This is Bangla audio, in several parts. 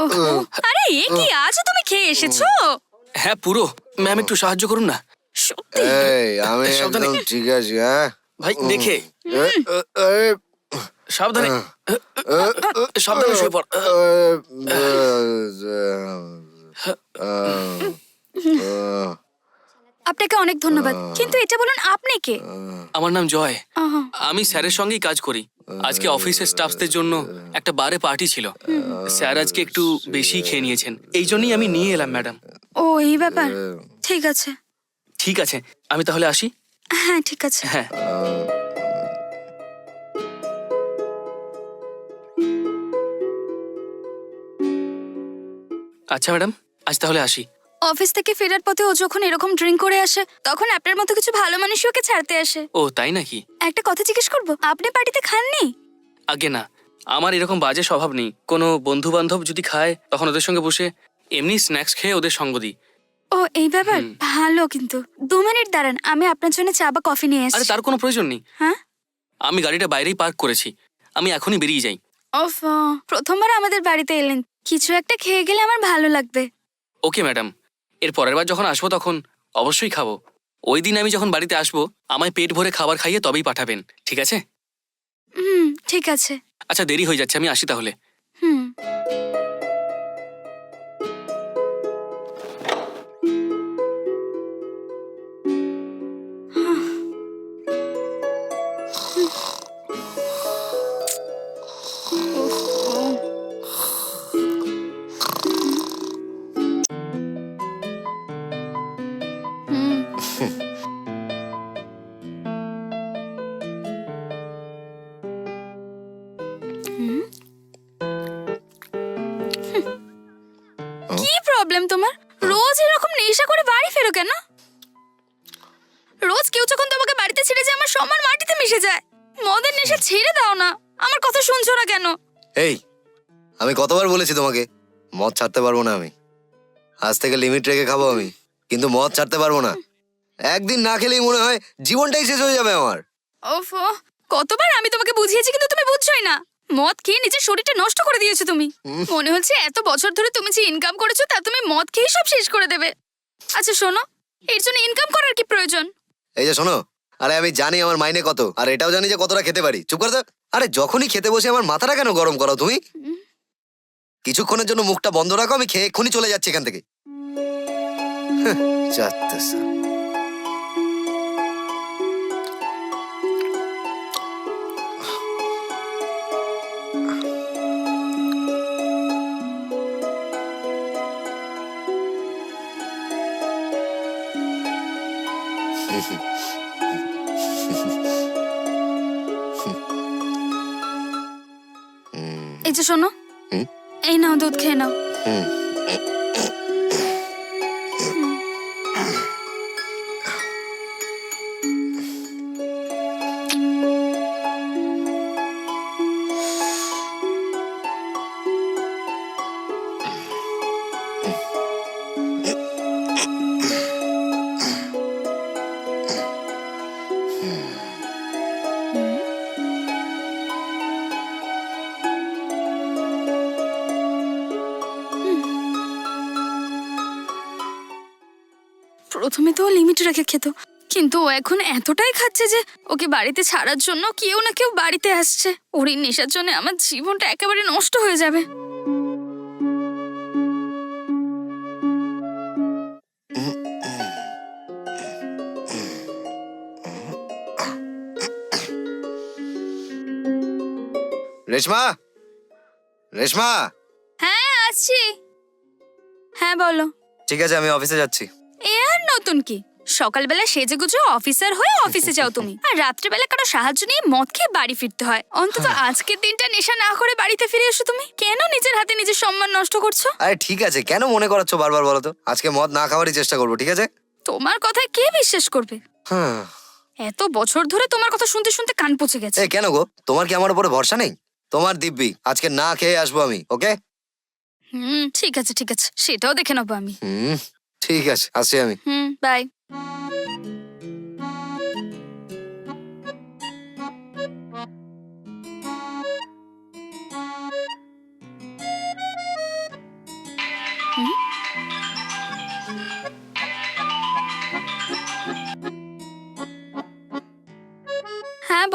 ওহো, আরে এ কি আজও তুমি খেয়ে এসেছো? হ্যাঁ পুরো। ম্যাম একটু সাহায্য করুন না। সত্যি? এই আমি সাবধানে। একদম ঠিক আছি। হ্যাঁ ভাই দেখে এই, সাবধানে। সাবধানে শুয়ে পড়। আপনাকে অনেক ধন্যবাদ, কিন্তু এটা বলুন আপনি কে? আমার নাম জয়। আহা, আমি স্যারের সঙ্গেই কাজ করি। আজকে অফিসের স্টাফদের জন্য একটা বারে পার্টি ছিল। স্যার আজকে একটু বেশি খেয়ে নিয়েছেন, এই জন্যই আমি নিয়ে এলাম ম্যাডাম। ও এই ব্যাপার। ঠিক আছে। ঠিক আছে, আমি তাহলে আসি। হ্যাঁ ঠিক আছে। হ্যাঁ। আচ্ছা ম্যাডাম, আজ তাহলে আসি। অফিস থেকে ফেরার পথে ও যখন এরকম ড্রিঙ্ক করে আসে, তখন আপনার মতো কিছু ভালো মানুষই ওকে ছাড়তে আসে। ও তাই নাকি? একটা কথা জিজ্ঞেস করবো, আপনি পার্টিতে খাননি? আগে না, আমার এরকম বাজে স্বভাব নেই। কোনো বন্ধু বান্ধব যদি খায় তখন ওদের সঙ্গে বসে এমনি স্ন্যাক্স খেয়ে ওদের সঙ্গ দিই। ও এই ব্যাপার, ভালো। কিন্তু 2 মিনিট দাঁড়ান, আমি আপনার জন্য চা বা কফি নিয়ে আরে এসেছি। তার কোনো প্রয়োজন নেই। হ্যাঁ? আমি গাড়িটা বাইরেই পার্ক করেছি, আমি এখনই বেরিয়ে যাই। ওফ, প্রথমবার আমাদের বাড়িতে এলেন, কিছু একটা খেয়ে গেলে আমার ভালো লাগবে। ওকে ম্যাডাম, এর পরের বার যখন আসবো তখন অবশ্যই খাবো। ওই দিন আমি যখন বাড়িতে আসবো আমায় পেট ভরে খাবার খাইয়ে তবেই পাঠাবেন, ঠিক আছে? ঠিক আছে। আচ্ছা দেরি হয়ে যাচ্ছে, আমি আসি তাহলে। হুম। হুম। হুম। কি প্রবলেম তোমার? রোজ এরকম নেশা করে বাড়ি ফেরো কেন? রোজ কেউ যখন তোমাকে বাড়িতে ছেড়ে যায় আমার সম্মান মাটিতে মিশে যায়। মদের নেশা ছেড়ে দাও না, আমার কথা শুনছো না কেন? এই আমি কতবার বলেছি তোমাকে মদ ছাড়তে পারবো না। আমি আজ থেকে লিমিট রেখে খাবো আমি, কিন্তু মদ ছাড়তে পারবো না। একদিন না খেলেই মনে হয় জীবনটাই শেষ হয়ে যাবে আমার। ওফো, কতবার আমি তোমাকে বুঝিয়েছি কিন্তু তুমি বুঝছোই না। মদ খেয়ে নিজের শরীরটা নষ্ট করে দিয়েছো তুমি। মনে হচ্ছে এত বছর ধরে তুমি যে ইনকাম করেছো তা তুমি মদ খেয়ে সব শেষ করে দেবে। আচ্ছা শোনো, এর জন্য ইনকাম করার কি প্রয়োজন? এই যে শোনো, আরে আমি জানি আমার মাইনে কত, আর এটাও জানি যে কতটা খেতে পারি। চুপ করে দাও। আরে যখনই খেতে বসে আমার মাথাটা কেন গরম করো তুমি? কিছুক্ষণের জন্য মুখটা বন্ধ রাখো, আমি খেয়ে এক্ষুনি চলে যাচ্ছি এখান থেকে। চারটে সাল। এই যে শোনো, হুম? এই নাও দুধ খেয়ে নাও। হুম। প্রথমে তো লিমিট রেখে খেত, কিন্তু ও এখন এতটাই খাচ্ছে যে ওকে বাড়িতে ছাড়ার জন্য কেউ না কেউ বাড়িতে আসছে। ওর এই নেশার জন্য আমার জীবনটা একেবারে নষ্ট হয়ে যাবে। রেশমা, রেশমা। হ্যাঁ আসছি। হ্যাঁ বলো। ঠিক আছে, আমি অফিসে যাচ্ছি। এ আর নতুন কি, সকালবেলা সেজে গুজে অফিসার হয়ে অফিসে যাও তুমি, আর রাত্রেবেলা কারো সাহায্য নিয়ে মদ খেয়ে বাড়ি ফিরতে হয়। অন্তত আজকের দিনটা নেশা না করে বাড়িতে ফিরে এসো। তুমি কেন নিজের হাতে নিজের সম্মান নষ্ট করছো? আরে ঠিক আছে, কেন মনে করাচ্ছ বারবার বলো তো? আজকে মদ না খাওয়ারই চেষ্টা করবো, ঠিক আছে? তোমার কথায় কে বিশ্বাস করবে? হ্যাঁ। এত বছর ধরে তোমার কথা শুনতে শুনতে কান পচে গেছে। এ কেন গো, তোমার কি আমার উপরে ভরসা নেই? তোমার দিব্যি আজকে না খেয়ে আসবো আমি, ওকে? ঠিক আছে ঠিক আছে, সেটাও দেখে নেবো আমি। ঠিক আছে, আসছি আমি। বাই।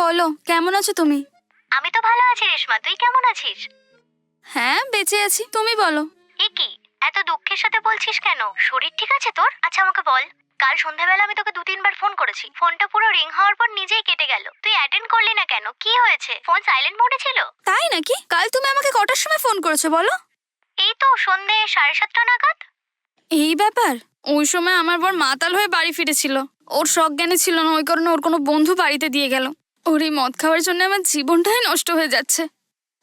বলো, কেমন আছো তুমি? আমি তো ভালো আছি রেশমা, তুই কেমন আছিস? হ্যাঁ, বেঁচে আছি। তুমি বলো। এ কি, এত দুঃখের সাথে বলছিস কেন? শরীর ঠিক আছে তোর? আচ্ছা আমাকে বল, কাল সন্ধ্যাবেলা আমি তোকে 2-3 বার ফোন করেছি, ফোনটা পুরো রিং হওয়ার পর নিজেই কেটে গেল। তুই অ্যাটেন্ড করলি না কেন? কি হয়েছে? ফোন সাইলেন্ট মোডে ছিল? তাই নাকি? কাল তুমি আমাকে কটার সময় ফোন করেছো বলো? এই তো সন্ধে 7:30 নাগাদ। এই ব্যাপার? ওই সময় আমার বর মাতাল হয়ে বাড়ি ফিরেছিল। ওর সজ্ঞানে ছিল না, ওই কারণে ওর কোনো বন্ধু বাড়িতে দিয়ে গেল। ওর এই মদ খাওয়ার জন্য আমার জীবনটাই নষ্ট হয়ে যাচ্ছে।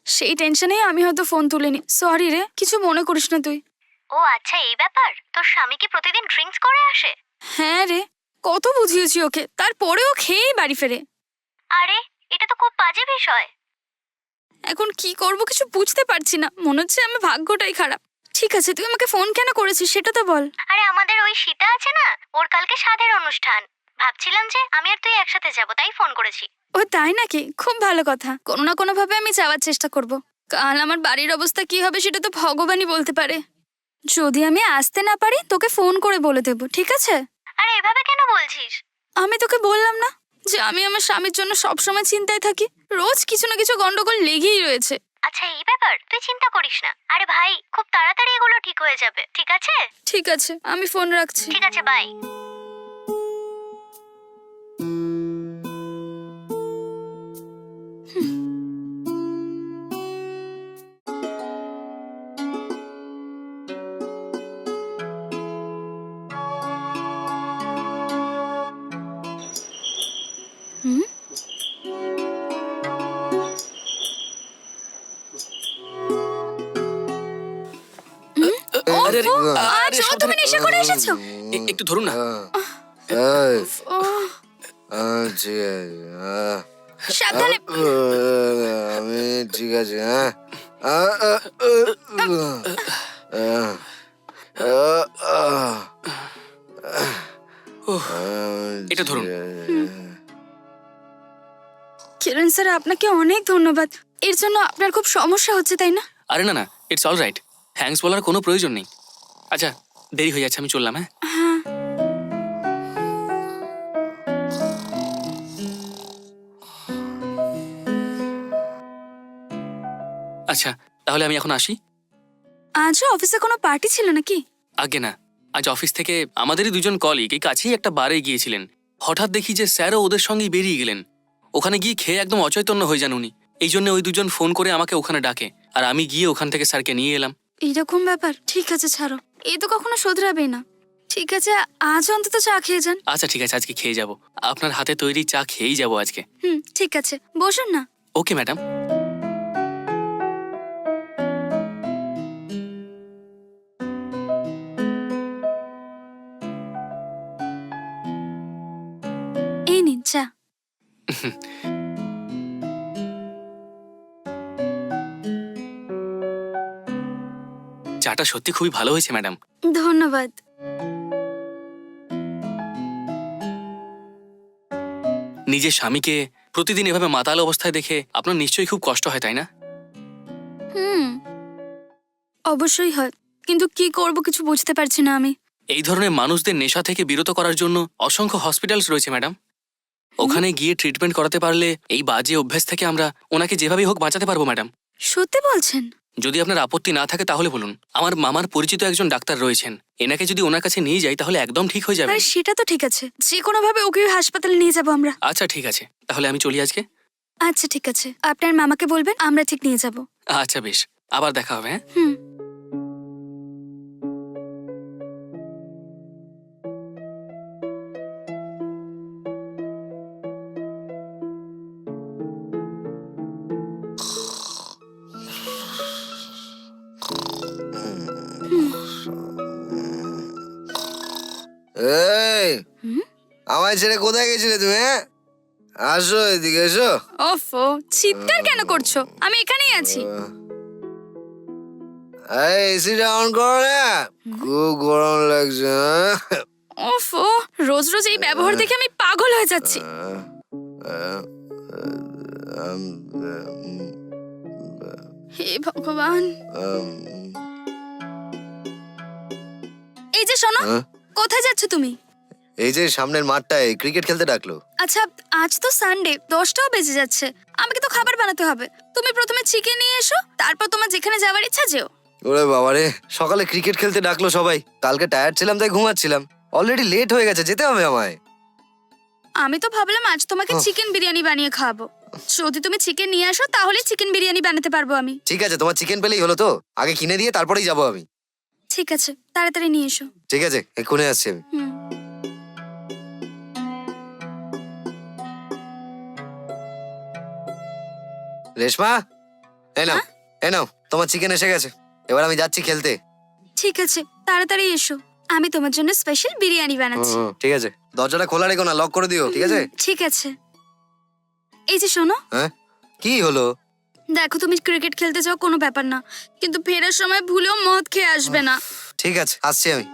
সেই টেনশনেই আমি হয়তো ফোন তুলিনি। সরি রে, কিছু মনে করিস না তুই। ও আচ্ছা, এই ব্যাপার। তোর স্বামী কি প্রতিদিন ড্রিঙ্কস করে আসে? হ্যাঁ রে, কত বুঝিয়েছি ওকে, তারপরেও খেয়েই বাড়ি ফেরে। আরে, এটা তো খুব বাজে বিষয়। এখন কি করব কিছু বুঝতে পারছি না, মনে হচ্ছে আমার ভাগ্যটাই খারাপ। ঠিক আছে, তুই আমাকে ফোন কেন করেছিস সেটা তো বল। আরে আমাদের ওই সীতা আছে না, ওর কালকে সাধের অনুষ্ঠান। ভাবছিলাম যে আমি আর তুই একসাথে যাব, তাই ফোন করেছি। ও তাই নাকি? খুব ভালো কথা। কোনো না কোনো ভাবে আমি যাওয়ার চেষ্টা করব। কাল আমার বাড়ির অবস্থা কি হবে সেটা তো ভগবানই বলতে পারে। যদি আমি আসতে না পারি তোকে ফোন করে বলে দেব, ঠিক আছে? আরে এভাবে কেন বলছিস? আমি তোকে বললাম না যে আমি আমার স্বামীর জন্য সবসময় চিন্তায় থাকি? রোজ কিছু না কিছু গন্ডগোল লেগেই রয়েছে। আচ্ছা এই ব্যাপার, তুই চিন্তা করিস না। আরে ভাই, খুব তাড়াতাড়ি এগুলো ঠিক হয়ে যাবে, ঠিক আছে? ঠিক আছে, আমি ফোন রাখছি। ঠিক আছে, বাই। হুম? আরে, আরে, আরে, আচ্ছা, তুমি নেশা করে এসেছো? একটু ধরুন না। এই, ও, ঠিক আছে, সাবধানে। আমি ঠিক আছে, হ্যাঁ। এটা ধরুন। কিরণ স্যার, আপনাকে অনেক ধন্যবাদ। এর জন্য আপনার খুব সমস্যা হচ্ছে তাই না? আরে না না, ইটস অল রাইট। থ্যাঙ্কস বলার কোনো প্রয়োজন নেই। আচ্ছা, দেরি হয়ে যাচ্ছে, আমি চললাম। হ্যাঁ, হ্যাঁ। আচ্ছা তাহলে আমি এখন আসি। আজও অফিসে কোনো পার্টি ছিল নাকি? আগে না, আজ অফিস থেকে আমাদেরই দুজন কলিগ এই কাছেই একটা বারে গিয়েছিলেন। হঠাৎ দেখি যে স্যারও ওদের সঙ্গেই বেরিয়ে গেলেন। ওখানে গিয়ে খেয়ে একদম অচৈতন্য হয়ে যান উনি। এই জন্য ওই দুজন ফোন করে আমাকে ওখানে ডাকে, আর আমি গিয়ে ওখান থেকে স্যারকে নিয়ে এলাম। এরকম ব্যাপার? ঠিক আছে, ছাড়ো। এই তো কখনো শোধরাবেই না। ঠিক আছে, আজ অন্তত চা খেয়ে যান। আচ্ছা ঠিক আছে, আজকে খেয়ে যাব। আপনার হাতে তৈরি চা খেয়েই যাব আজকে। ঠিক আছে, বসুন না। Okay madam. এই নিন চা। চাটা সত্যি খুবই ভালো হয়েছে ম্যাডাম। ধন্যবাদ। নিজের স্বামীকে প্রতিদিন এভাবে মাতাল অবস্থায় দেখে আপনার নিশ্চয়ই খুব কষ্ট হয়, তাই না? অবশ্যই হয়, কিন্তু কি করব কিছু বুঝতে পারছি না আমি। এই ধরনের মানুষদের নেশা থেকে বিরত করার জন্য অসংখ্য হসপিটালস রয়েছে ম্যাডাম। ওখানে গিয়ে ট্রিটমেন্ট করাতে পারলে এই বাজে অভ্যাস থেকে আমরা ওনাকে যেভাবেই হোক বাঁচাতে পারবো ম্যাডাম। সত্যি বলছেন? যদি আপনার আপত্তি না থাকে তাহলে বলুন। আমার মামার পরিচিত একজন ডাক্তার রয়েছেন, এনাকে যদি ওনার কাছে নিয়ে যাই তাহলে একদম ঠিক হয়ে যাবে। আরে সেটা তো ঠিক আছে, যে কোনো ভাবে ওকে হাসপাতালে নিয়ে যাব আমরা। আচ্ছা ঠিক আছে, তাহলে আমি চলি আজকে। আচ্ছা ঠিক আছে, আপনার মামাকে বলবেন আমরা ঠিক নিয়ে যাব। আচ্ছা বেশ, আবার দেখা হবে। হ্যাঁ, হুম। এই, আমায় ছেড়ে কোথায় গেছিলে তুমি? হ্যাঁ, আসো এদিকে, এসো। ওফো, চিৎকার কেন করছো? আমি এখানেই আছি। এই এসিটা অন করো না, খুব গরম লাগছে। ওফো, রোজ রোজ এই ব্যবহার দেখে আমি পাগল হয়ে যাচ্ছি। হে ভগবান। এই যে শোনো, কোথায় যাচ্ছ তুমি? এই যে সামনের মাঠটায় ক্রিকেট খেলতে ডাকলো। আচ্ছা আজ তো সানডে, 10টাও বেজে যাচ্ছে, আমাকে তো খাবার বানাতে হবে। তুমি প্রথমে চিকেন নিয়ে এসো, তারপর তোমার যেখানে যাওয়ার ইচ্ছা যেও। ওরে বাবারে, সকালে ক্রিকেট খেলতে ডাকলো সবাই। কালকে টায়ার্ড ছিলাম তাই ঘুমাচ্ছিলাম। অলরেডি লেট হয়ে গেছে, যেতে হবে আমায়। আমি তো ভাবলাম আজ তোমাকে চিকেন বিরিয়ানি বানিয়ে খাওয়াবো। যদি তুমি চিকেন নিয়ে আসো তাহলে চিকেন বিরিয়ানি বানাতে পারবো আমি। ঠিক আছে, তোমার চিকেন পেলেই হলো তো। আগে কিনে দিয়ে তারপরেই যাবো আমি। ঠিক আছে, তাড়াতাড়ি নিয়ে এসো। ঠিক আছে, এক্ষুনি আসছি আমি। হুম। রেশমা, এই নাও, এই নাও, তোমার চিকেন এসে গেছে। এবার আমি যাচ্ছি খেলতে। ঠিক আছে, তাড়াতাড়ি এসো, আমি তোমার জন্য স্পেশাল বিরিয়ানি বানাচ্ছি। ঠিক আছে, দরজাটা খোলা রেখো না, লক করে দিও। ঠিক আছে? ঠিক আছে। এই যে শোনো, হ্যাঁ, কি হলো? দেখো তুমি ক্রিকেট খেলতে যাও কোনো ব্যাপার না, কিন্তু ফেরার সময় ভুলেও মদ খেয়ে আসবে না। ঠিক আছে, আসছি আমি।